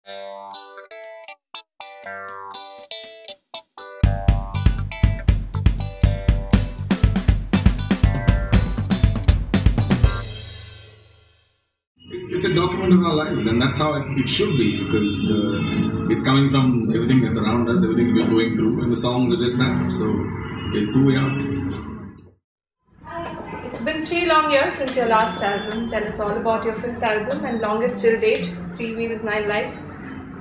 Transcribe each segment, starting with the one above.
It's a document of our lives, and that's how it should be, because it's coming from everything that's around us, everything we're going through, and the songs are just that. So it's who we are. It's been 3 long years since your last album. Tell us all about your 5th album and longest till date, 3 Wheels, 9 Lives.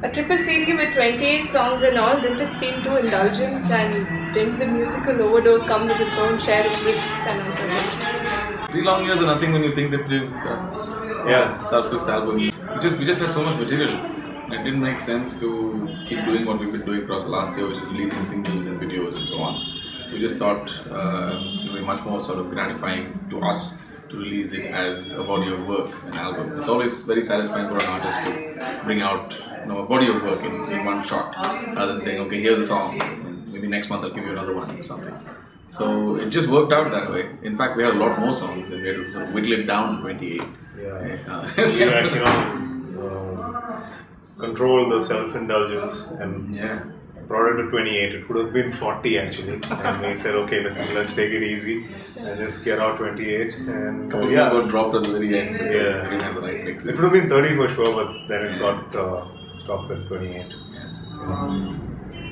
A triple CD with 28 songs and all, didn't it seem too indulgent, and didn't the musical overdose come with its own share of risks and uncertainties? 3 long years are nothing when you think that we've it's our 5th album. We just had so much material. It didn't make sense to keep doing what we've been doing across the last year, which is releasing singles and videos and so on. We just thought it would be much more sort of gratifying to us to release it as a body of work, an album. It's always very satisfying for an artist to bring out a body of work in one shot, rather than saying, okay, here's the song, and maybe next month I'll give you another one or something. So it just worked out that way. In fact, we had a lot more songs, and we had to sort of whittle it down to 28. Control the self-indulgence and brought it to 28. It could have been 40 actually, and we said, okay, let's take it easy and just get out 28. And got dropped at the very end. We didn't have the right mix. It would have been 30 for sure, but then it got stopped at 28.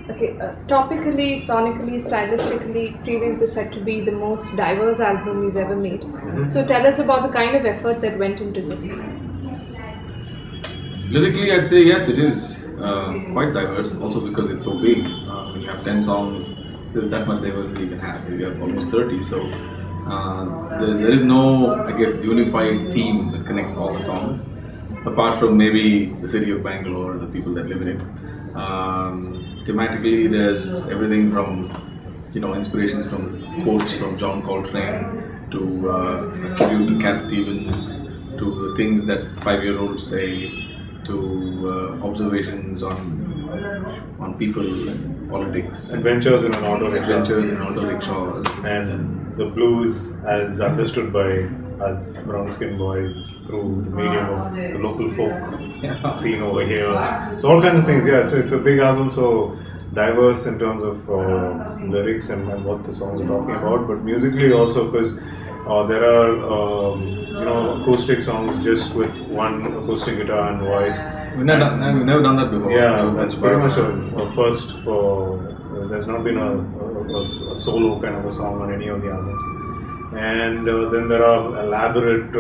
Okay, topically, sonically, stylistically, 3 Wheels is said to be the most diverse album you've ever made. So tell us about the kind of effort that went into this. Lyrically, I'd say yes, it is quite diverse, also because it's so big. When you have 10 songs, there's that much diversity you can have. We have almost 30, so there is no, I guess, unified theme that connects all the songs, apart from maybe the city of Bangalore and the people that live in it. Thematically, there's everything from, inspirations from quotes from John Coltrane to a tribute to Cat Stevens, to the things that 5-year-olds say, to observations on people and politics. Adventures in an auto rickshaw. And the blues as understood by us brown-skinned boys through the medium of the local folk scene over here. So all kinds of things. It's a big album, so diverse in terms of lyrics and what the songs are talking about, but musically also, because there are acoustic songs just with one acoustic guitar and voice. We've never done that before. Yeah, that's pretty much a first for. There's not been a solo kind of a song on any of the albums. And then there are elaborate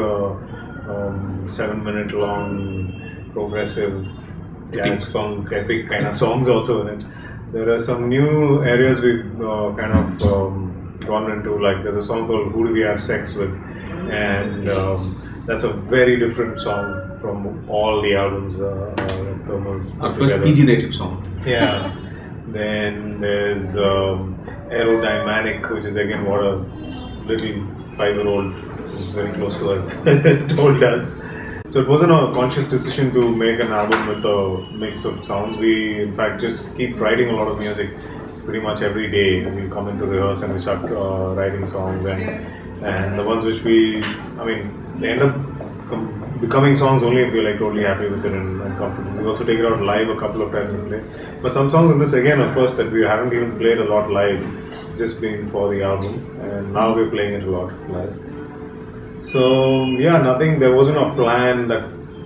7-minute long progressive jazz funk epic kind of songs also in it. There are some new areas we've kind of gone into, like there's a song called Who Do We Have Sex With, and that's a very different song from all the albums. Our first PG-rated song. Yeah. Then there's Aerodynamic, which is again what a little 5-year-old who's very close to us told us. So it wasn't a conscious decision to make an album with a mix of sounds. We in fact just keep writing a lot of music pretty much every day. We come into rehearse and we start writing songs, and the ones which they end up becoming songs only if we're like totally happy with it and comfortable. We also take it out live a couple of times and play. But some songs in this again are first that we haven't even played a lot live, just been for the album, and now we're playing it a lot live. So nothing. There wasn't a plan that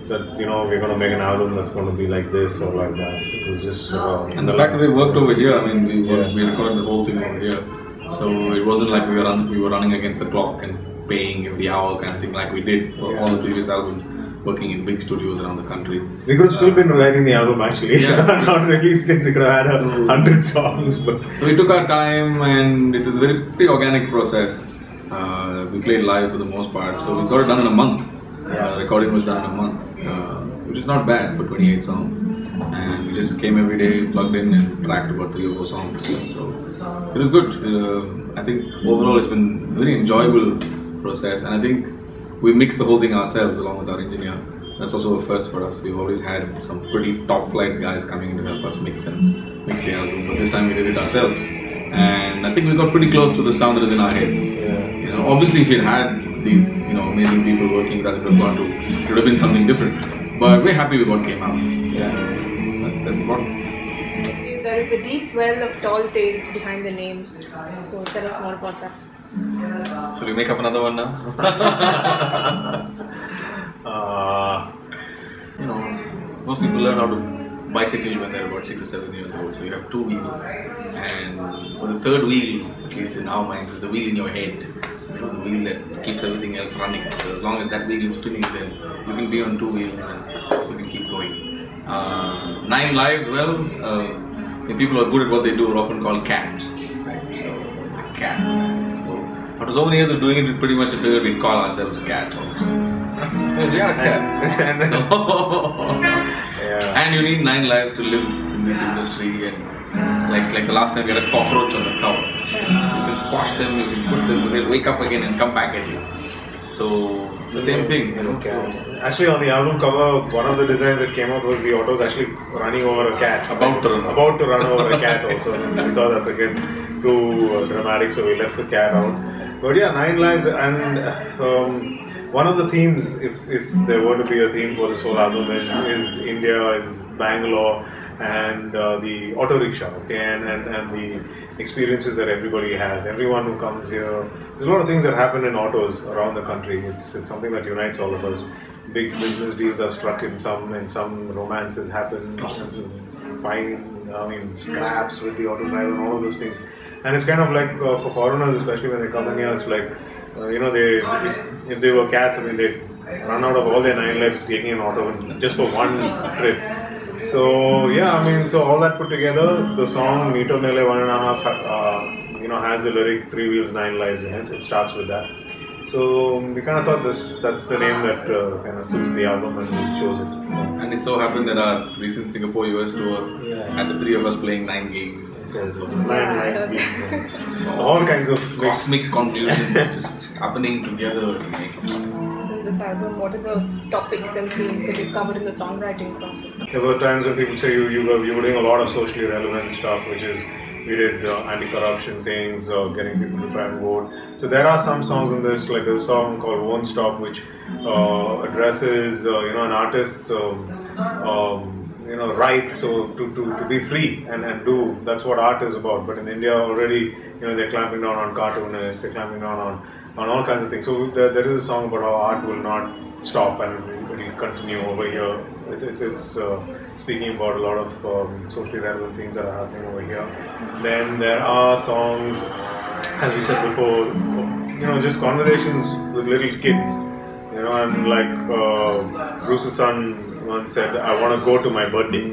we're going to make an album that's going to be like this or like that. It was just and the fact that we worked over here. We recorded the whole thing over here, so it wasn't like we were running against the clock and paying every hour kind of thing like we did for all the previous albums, working in big studios around the country. We could have still been writing the album actually, not released it. We could have had 100 songs. But so we took our time, and it was a pretty organic process. We played live for the most part, so we got it done in a month. Recording was done in a month, which is not bad for 28 songs. And we just came every day, plugged in, and tracked about 3 or 4 songs. So it was good. I think overall it's been a very enjoyable process, and I think we mixed the whole thing ourselves along with our engineer. That's also a first for us. We've always had some pretty top flight guys coming in to help us mix the album, but this time we did it ourselves. And I think we got pretty close to the sound that is in our heads. Obviously if we had these amazing people working with us, it would have been something different. But we're happy with what came out. There is a deep well of tall tales behind the name. So tell us more about that. Shall we make up another one now? Most people learn how to bicycle when they're about 6 or 7 years old. So you have 2 wheels, and well, the third wheel, at least in our minds, is the wheel in your head. The wheel that keeps everything else running. So as long as that wheel is spinning, then you can be on 2 wheels and you can keep going. 9 lives, well, people who are good at what they do are often called cats. Right? So it's a cat. So after so many years of doing it, we pretty much figured we'd call ourselves cats also. We are cats. And you need 9 lives to live in this industry. And like the last time we had a cockroach on the cover. You can squash them, you can put them, they'll wake up again and come back at you. So the same thing. Actually, on the album cover, one of the designs that came out was the autos actually running over a cat. About to run over a cat also. And we thought that's again too dramatic, so we left the cat out. But yeah, 9 lives, and one of the themes, if there were to be a theme for this whole album, is India, is Bangalore, and the auto rickshaw, okay, and the experiences that everybody has. Everyone who comes here, there's a lot of things that happen in autos around the country. It's something that unites all of us. Big business deals are struck in some romances happen. Scraps with the auto driver and all of those things. And it's kind of like for foreigners, especially when they come in here, it's like if they were cats, they run out of all their 9 lives taking an auto just for one trip. So yeah, so all that put together, the song Meter Mele 1.5 has the lyric 3 wheels 9 lives in it. It starts with that. So we kind of thought that's the name that kind of suits the album, and we chose it. And it so happened that our recent Singapore US tour had the 3 of us playing 9 gigs. So 9 gigs. So all kinds of cosmic convolution just happening together to make it. In this album, what are the topics and themes that you covered in the songwriting process? There were times when people say you were doing a lot of socially relevant stuff, which is we did anti-corruption things, getting people to try and vote. So there are some songs in this, like there's a song called Won't Stop, which addresses an artist's right, so to be free and do. That's what art is about. But in India already, they're clamping down on cartoonists, they're clamping down on all kinds of things. So there is a song about how art will not stop and it will continue over here. It's speaking about a lot of socially relevant things that are happening over here. Then there are songs, as we said before, just conversations with little kids. And like Bruce's son once said, I want to go to my birthday.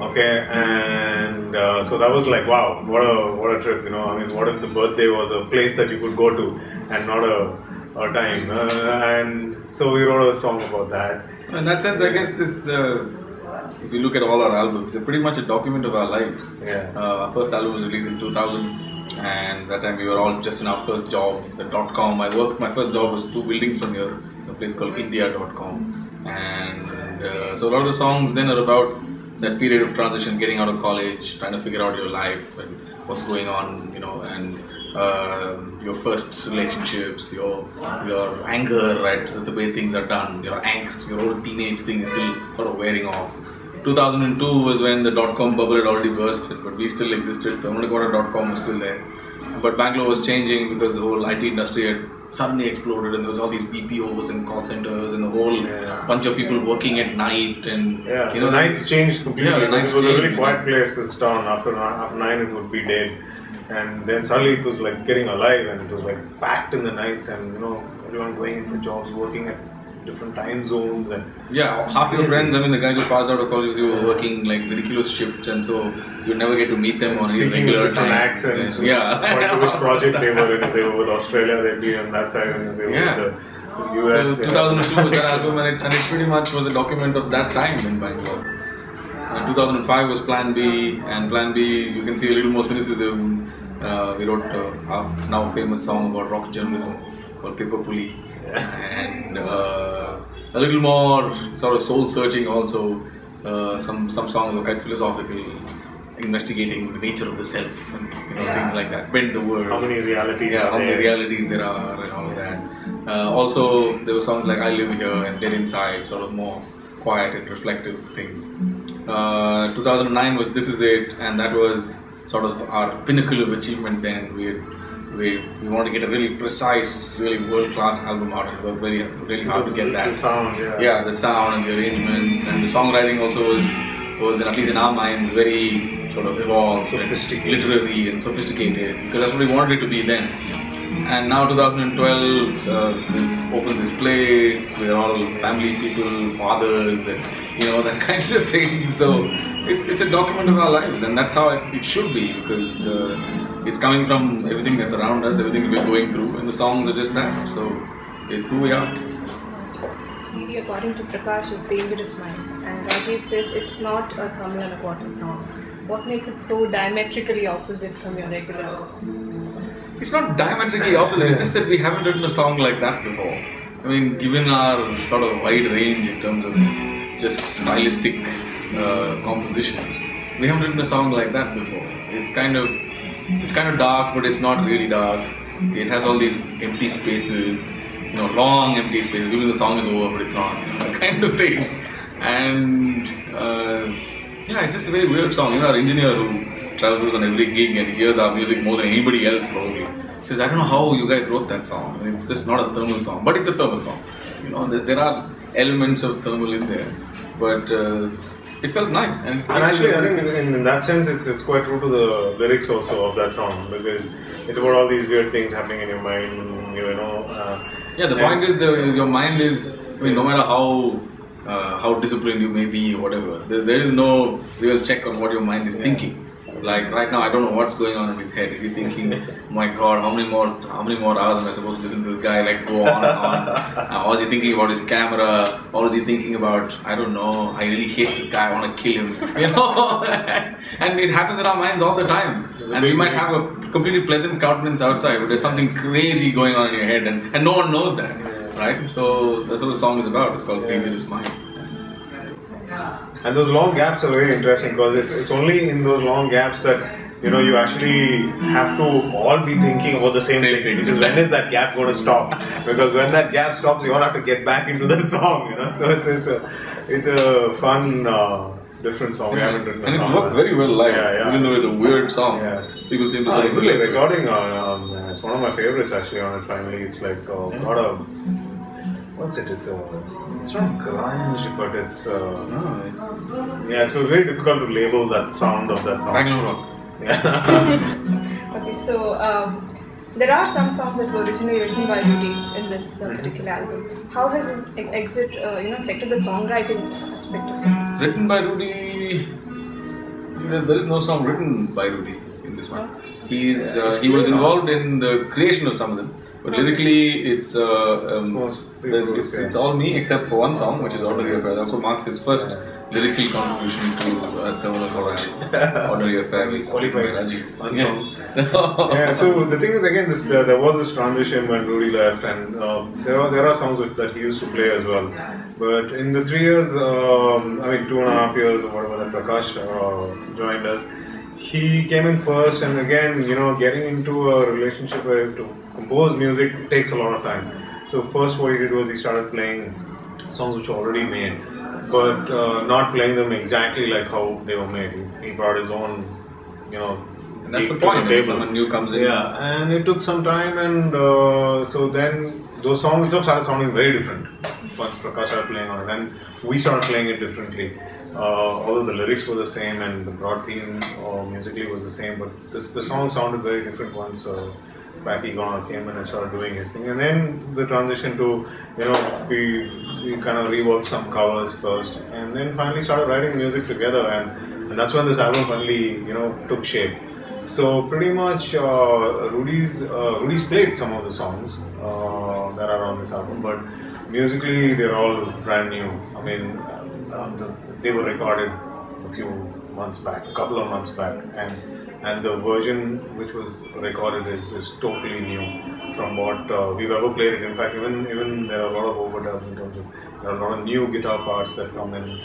Okay, and so that was like, wow, what a trip, what if the birthday was a place that you could go to and not a time? And so we wrote a song about that. In that sense, I guess this, if you look at all our albums, they're pretty much a document of our lives. Yeah. Our first album was released in 2000, and that time we were all just in our first jobs, the .com. My first job was 2 buildings from here, a place called India.com. And so a lot of the songs then are about that period of transition, getting out of college, trying to figure out your life and what's going on, and your first relationships, your anger, right, so the way things are done, your angst, your old teenage thing is still sort of wearing off. 2002 was when the .com bubble had already burst, but we still existed. .com was still there. But Bangalore was changing because the whole IT industry had suddenly exploded, and there was all these BPOs and call centers and a whole bunch of people working at night, and the nights changed completely. Yeah, the nights it was changed. A really quiet place, this town. After 9 it would be dead, and then suddenly it was like getting alive, and it was like packed in the nights, and everyone going in for jobs, working at different time zones, and half your friends, the guys who passed out of college, you were working like ridiculous shifts, and so you never get to meet them on a regular different time. accents. Yeah. Which project they were in. If they were with Australia, they'd be on that side, and if they were with the US. So 2002 was that album, and it pretty much was a document of that time in Bangalore. 2005 was Plan B, and Plan B, you can see a little more cynicism. We wrote our now famous song about rock journalism called Paper Puli. And a little more sort of soul searching also. Some songs were quite philosophical, investigating the nature of the self and things like that. Bend the world. How many realities how many realities there are and all of that. Also, there were songs like I Live Here and Dead Inside, sort of more quiet and reflective things. 2009 was This Is It, and that was sort of our pinnacle of achievement then. We wanted to get a really precise, really world-class album out. It was really hard to get that. The sound, yeah, the sound and the arrangements, and the songwriting also was at least in our minds very sort of evolved, sophisticated, literary and sophisticated, because that's what we wanted it to be then. And now 2012, we've opened this place. We're all family people, fathers, and that kind of thing. So it's a document of our lives, and that's how it should be, because it's coming from everything that's around us, everything we're going through, and the songs are just that. So it's who we are. Really, according to Prakash, is Dangerous Mind, and Rajeev says it's not a thermal and a quarter song. What makes it so diametrically opposite from your regular songs? It's not diametrically opposite, it's just that we haven't written a song like that before. I mean, given our sort of wide range in terms of just stylistic composition, we haven't written a song like that before. It's kind of dark, but it's not really dark. It has all these empty spaces, long empty spaces. Even the song is over, but it's not, that kind of thing. And it's just a very weird song. Our engineer who travels us on every gig and hears our music more than anybody else probably says, I don't know how you guys wrote that song. It's just not a thermal song, but it's a thermal song. There are elements of thermal in there, but it felt nice. And actually, I think in that sense, it's quite true to the lyrics also of that song, because it's about all these weird things happening in your mind, the point is your mind is, no matter how disciplined you may be or whatever, there is no real check on what your mind is thinking. Like right now, I don't know what's going on in his head. Is he thinking, oh my God, how many more hours am I supposed to listen to this guy go on and on? Or is he thinking about his camera? Or is he thinking about, I don't know, I really hate this guy, I want to kill him, And it happens in our minds all the time. And we might have a completely pleasant countenance outside, but there's something crazy going on in your head, and no one knows that, right? So that's what the song is about. It's called Dangerous Mind. And those long gaps are very interesting, because it's only in those long gaps that you actually have to all be thinking about the same thing, which is when is that gap going to stop? Because when that gap stops, you all have to get back into the song. So it's a fun, different song. We haven't written a and song. It's worked very well live, even though it's a weird song. People seem to say really recording. It's one of my favorites actually on it. Finally, it's like got a. What's it? It's not grunge, but it's it was very difficult to label that sound of that song. Bangalore rock. Okay, so there are some songs that were originally written by Rudy in this particular album. How has his exit, affected the songwriting aspect of it? Written by Rudy. There is no song written by Rudy in this one. He was involved in the creation of some of them. But lyrically, it's all me except for one song, which is Ordinary Affair. That also marks his first lyrical contribution to Thermal Chorus. Ordinary Affair is qualified by Rajeev. Yes. So the thing is, again, there was this transition when Rudy left, and there are songs that he used to play as well. But in the 3 years, 2.5 years or whatever that Prakash joined us, he came in first, and again, getting into a relationship where to compose music takes a lot of time. So first what he did was he started playing songs which were already made, but not playing them exactly like how they were made. He brought his own, and that's the point, when someone new comes in. Yeah, and it took some time, and so then those songs itself started sounding very different once Prakash started playing on it, and we started playing it differently. Although the lyrics were the same and the broad theme musically was the same, but the song sounded very different once Packy came in and started doing his thing. And then the transition to, we kind of reworked some covers first, and then finally started writing music together, and that's when this album finally, took shape. So pretty much Rudy's played some of the songs that are on this album, but musically they're all brand new. I mean, they were recorded a couple of months back, and the version which was recorded is totally new from what we've ever played it. In fact, even there are a lot of overdubs in terms of, there are a lot of new guitar parts that come in,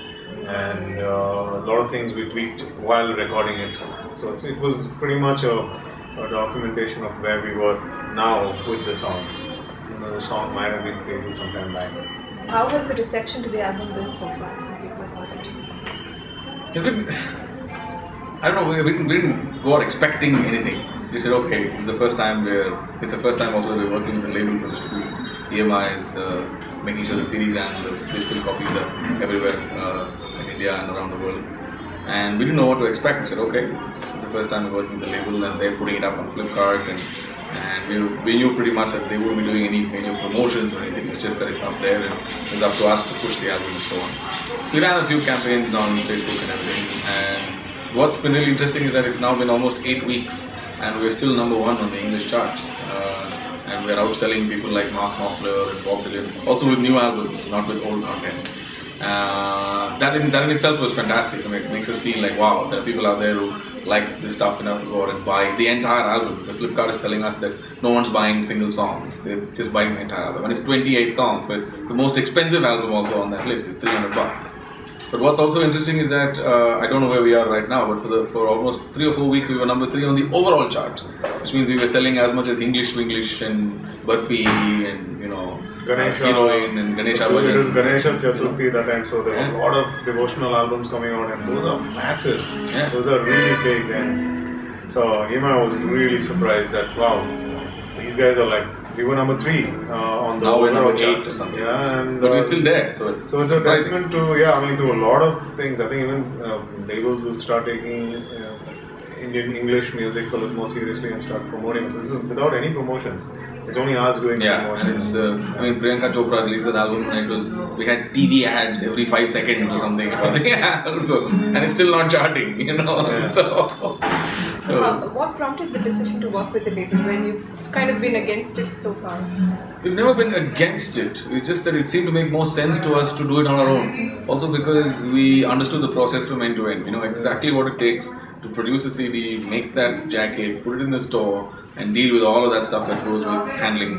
and a lot of things we tweaked while recording it. So it was pretty much a documentation of where we were now with the song. The song might have been created some time back. How has the reception to the album been so far? I don't know, we didn't go out expecting anything. We said, okay, it's the first time also we're working with a label for distribution. EMI is making sure the CDs and the digital copies are everywhere in India and around the world. And we didn't know what to expect. We said, okay, it's the first time we're working with the label and they're putting it up on Flipkart, and we knew pretty much that they wouldn't be doing any major promotions or anything. It's just that it's up there and it's up to us to push the album and so on. We ran a few campaigns on Facebook and everything, and what's been really interesting is that it's now been almost 8 weeks and we're still #1 on the English charts. And we're outselling people like Mark Knopfler and Bob Dylan, also with new albums, not with old content. That in itself was fantastic. I mean, it makes us feel like, wow, there are people out there who like this stuff enough to go out and buy the entire album. The Flipkart is telling us that no one's buying single songs, they're just buying the entire album. And it's 28 songs, so it's the most expensive album also on that list. It's $300. But what's also interesting is that, I don't know where we are right now, but for almost 3 or 4 weeks we were #3 on the overall charts, which means we were selling as much as English and Burfi and, Ganesha, Heroine and Ganesha. It was Ganesha Chaturthi that time, so there were a lot of devotional albums coming out, and those are massive. Yeah. Those are really big, and so EMI was really surprised that, wow, these guys are like, we were #3 on the now we're overall #8 charts. or something. Yeah, and but we're still there, so it's a testament to to a lot of things. I think even labels will start taking Indian English music a little more seriously and start promoting. So this is without any promotions. It's only us doing promotions. And it's Priyanka Chopra released an album and we had TV ads every 5 seconds or something about the album, and it's still not charting, Yeah. So what prompted the decision to work with the label when you've kind of been against it so far? We've never been against it. It's just that it seemed to make more sense to us to do it on our own. Also because we understood the process from end to end. Exactly what it takes to produce a CD, make that jacket, put it in the store, and deal with all of that stuff that goes with handling,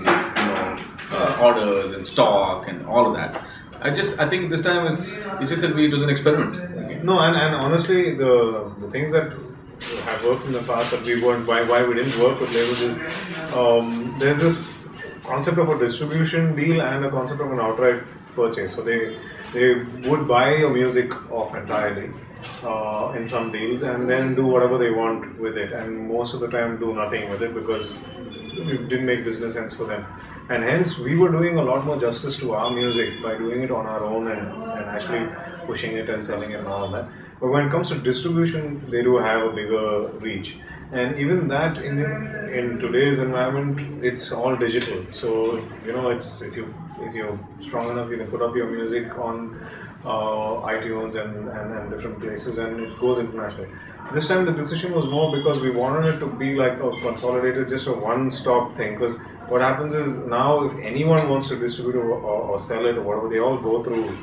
orders and stock and all of that. I think this time it's just that it was an experiment. No, and honestly, the things that have worked in the past that we weren't, why we didn't work with labels is there's this concept of a distribution deal and a concept of an outright purchase. So they would buy your music off entirely in some deals and then do whatever they want with it, and most of the time do nothing with it because it didn't make business sense for them. And hence we were doing a lot more justice to our music by doing it on our own and actually pushing it and selling it and all of that. But when it comes to distribution, they do have a bigger reach. And even that in today's environment, it's all digital. So it's if you're strong enough, you can put up your music on iTunes and different places, and it goes internationally. This time the decision was more because we wanted it to be like a consolidated, just a one-stop thing. Because what happens is now, if anyone wants to distribute or sell it or whatever, they all go through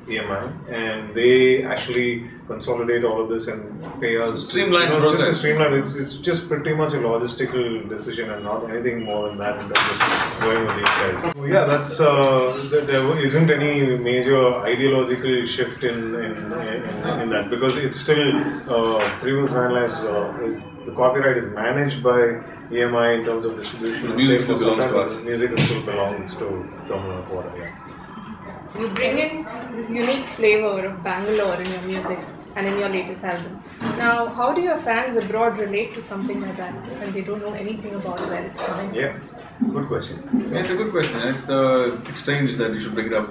EMI, and they actually consolidate all of this and pay us. It's a streamlined process. Just a streamlined. It's just pretty much a logistical decision and not anything more than that in terms of going with these guys. So yeah, that's there isn't any major ideological shift in that, because it's still 3 Wheels 9 Lives is the copyright is managed by EMI in terms of distribution. The music still belongs to us. Music still belongs to Domino Quarter. Yeah. You bring in this unique flavor of Bangalore in your music and in your latest album. Now, how do your fans abroad relate to something like that when they don't know anything about where it's coming? Yeah, good question. Yeah, it's a good question. It's strange that you should bring it up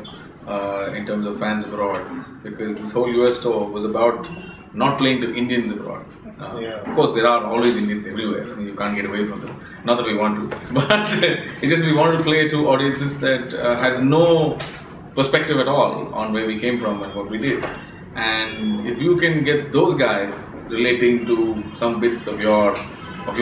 in terms of fans abroad, because this whole US tour was about not playing to Indians abroad. Of course, there are always Indians everywhere. I mean, you can't get away from them. Not that we want to, but it's just we wanted to play to audiences that had no perspective at all on where we came from and what we did. And if you can get those guys relating to some bits of your own,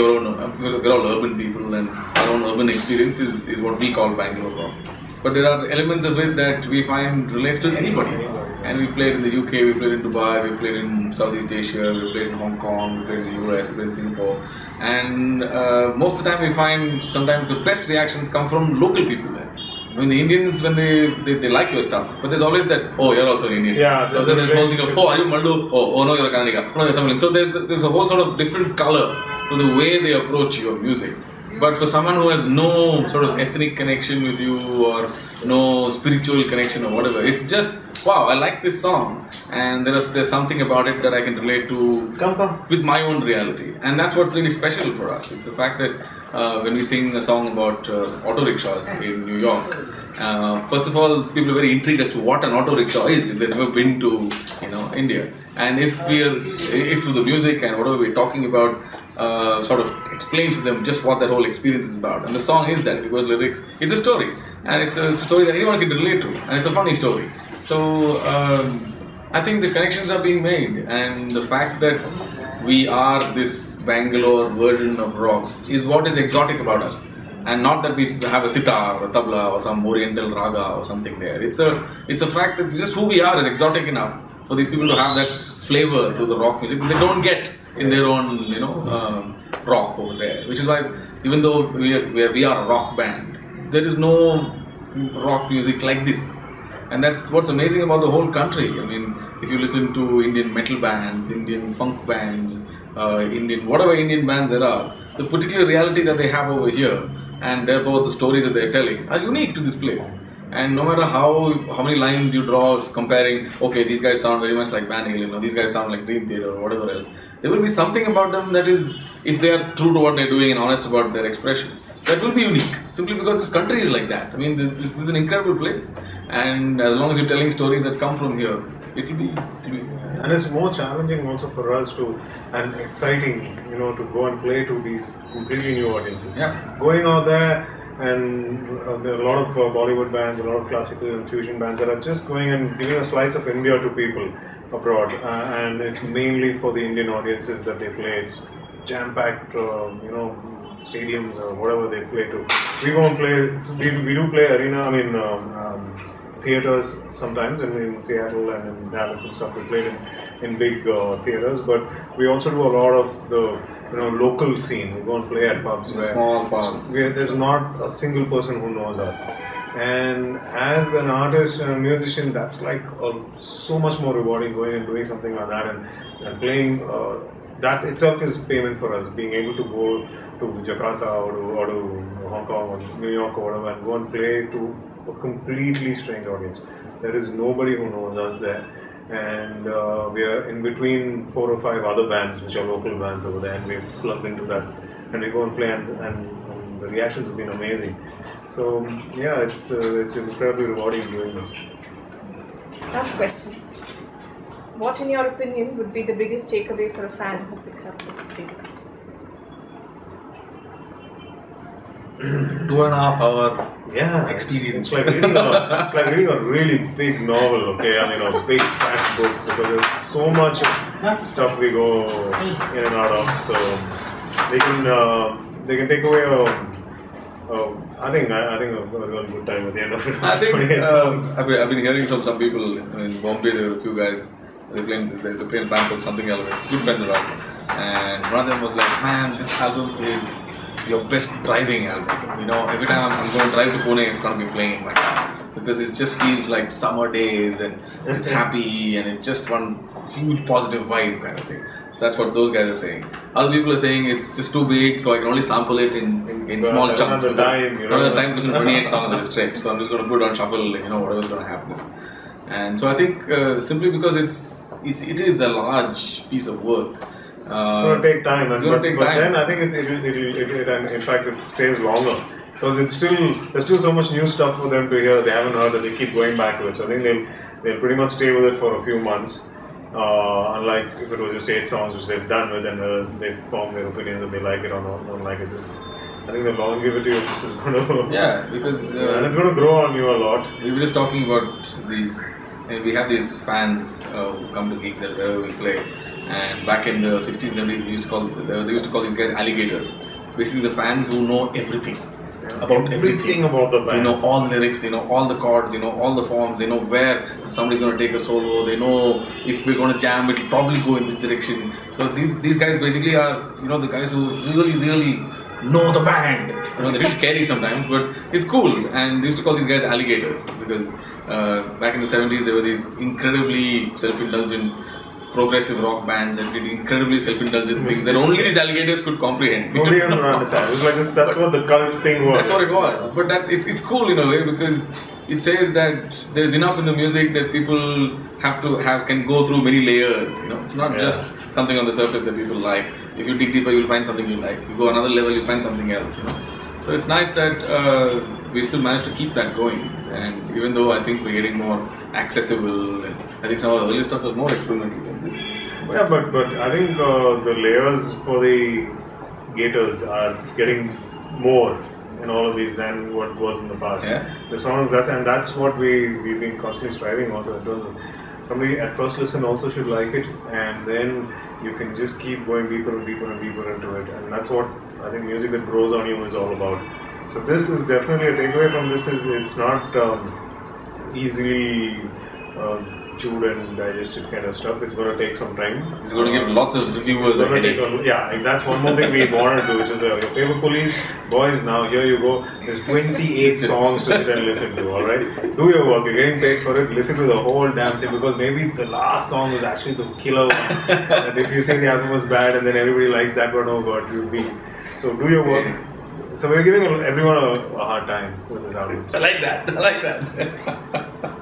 we're all urban people, and our own urban experiences is what we call Bangalore rock. But there are elements of it that we find relates to anybody. And we played in the UK, we played in Dubai, we played in Southeast Asia, we played in Hong Kong, we played in the US, we played in Singapore. And most of the time we find sometimes the best reactions come from local people there. I mean, the Indians, when they like your stuff, but there's always that, oh, you're also an Indian. Yeah. So then there's whole thing of, oh, are you Maldu? Oh, no, you're a Kannadiga. No, you're Tamil. So there's a whole sort of different color to the way they approach your music. But for someone who has no sort of ethnic connection with you or no spiritual connection or whatever, it's just, wow, I like this song and there's something about it that I can relate to with my own reality. And that's what's really special for us. It's the fact that when we sing a song about auto rickshaws in New York, first of all, people are very intrigued as to what an auto rickshaw is if they've never been to India. And if through the music and whatever we're talking about sort of explains to them just what that whole experience is about. And the song is that, if you go to the lyrics, it's a story. And it's a story that anyone can relate to. And it's a funny story. So I think the connections are being made. And the fact that we are this Bangalore version of rock is what is exotic about us. And not that we have a sitar or a tabla or some oriental raga or something there. It's a fact that just who we are is exotic enough for these people to have that flavor to the rock music that they don't get in their own, rock over there. Which is why, even though we are a rock band, there is no rock music like this. And that's what's amazing about the whole country. I mean, if you listen to Indian metal bands, Indian funk bands, whatever Indian bands there are, the particular reality that they have over here, and therefore the stories that they're telling, are unique to this place. And no matter how many lines you draw comparing, okay, these guys sound very much like Van Halen, or these guys sound like Dream Theater, or whatever else, there will be something about them that is, if they are true to what they're doing and honest about their expression, that will be unique, simply because this country is like that. I mean, this is an incredible place, and as long as you're telling stories that come from here, it will be. And it's more challenging also for us and exciting, to go and play to these completely new audiences. Yeah. Going out there, and there are a lot of Bollywood bands, a lot of classical and fusion bands that are just going and giving a slice of India to people abroad, and it's mainly for the Indian audiences that they play. It's jam-packed, stadiums or whatever they play to. We go and play. We do play arena. Theaters sometimes, in Seattle and in Dallas and stuff. We played in big theaters, but we also do a lot of the local scene. We go and play at pubs. Small pubs. There's not a single person who knows us. And as an artist and a musician, that's like so much more rewarding, going and doing something like that and playing. That itself is payment for us, being able to go to Jakarta or to Hong Kong or New York or whatever and go and play to a completely strange audience. There is nobody who knows us there, and we are in between 4 or 5 other bands which are local bands over there, and we've plugged into that and we go and play, and the reactions have been amazing. So yeah, it's incredibly rewarding doing this. Last question. What, in your opinion, would be the biggest takeaway for a fan who picks up this CD? 2.5 hour experience. It's like reading a really big novel, okay? I mean, a big fat book, because there's so much stuff we go in and out of. So they can take away I think a good time at the end of it. I think 28 songs. I've been hearing from some people in Bombay. There were a few guys. They play a band called Something Else. Good friends of ours. And one of them was like, "Man, this album is your best driving album. Every time I'm going to drive to Pune, it's going to be playing in my car, because it just feels like summer days and it's happy and it's just one huge positive vibe kind of thing." So that's what those guys are saying. Other people are saying it's just too big, so I can only sample it in small chunks. Not the time to listen to 28 songs at a stretch, so I'm just going to put it on shuffle. Whatever's going to happen is. And so I think simply because it is a large piece of work. It's going to take time, but then I think in fact it stays longer, because there's still so much new stuff for them to hear. They haven't heard that they keep going back to it. So I think they'll pretty much stay with it for a few months. Unlike if it was just 8 songs which they've done with, and they've formed their opinions if they like it or don't like it. I think the longevity of this is going to because and it's going to grow on you a lot. We were just talking about these. We have these fans who come to gigs and wherever we play. And back in the 60s and 70s, they used to call these guys alligators. Basically, the fans who know everything about everything about the band. They know all the lyrics, they know all the chords, they know all the forms, they know where somebody's going to take a solo, they know if we're going to jam, it'll probably go in this direction. So these guys basically are the guys who really know the band. They're really scary sometimes, but it's cool. And they used to call these guys alligators because back in the 70s, they were these incredibly self-indulgent progressive rock bands and did incredibly self-indulgent things that only these alligators could comprehend. Nobody else would understand. It was like this, that's what the cult thing was. That's what it was. But it's cool in a way because it says that there's enough in the music that people can go through many layers. It's not just something on the surface that people like. If you dig deeper, you'll find something you like. You go another level, you'll find something else. So it's nice that we still managed to keep that going. And even though I think we're getting more accessible, and I think some of the earlier stuff was more experimental than this. But I think the layers for the Gators are getting more in all of these than what was in the past. Yeah. The songs, that's what we've been constantly striving also in terms of somebody at first listen also should like it, and then you can just keep going deeper and deeper and deeper into it, and that's what I think music that grows on you is all about. So this is definitely a takeaway from this is it's not easily chewed and digested kind of stuff. It's going to take some time. It's going to give lots of reviewers a headache. That's one more thing we want to do, which is your paper police. Boys, now here you go. There's 28 songs to sit and listen to, alright? Do your work. You're getting paid for it. Listen to the whole damn thing because maybe the last song was actually the killer one. And if you say the album was bad and then everybody likes that one, oh god, you'll be. So do your work. So we're giving everyone a hard time with this album. I like that.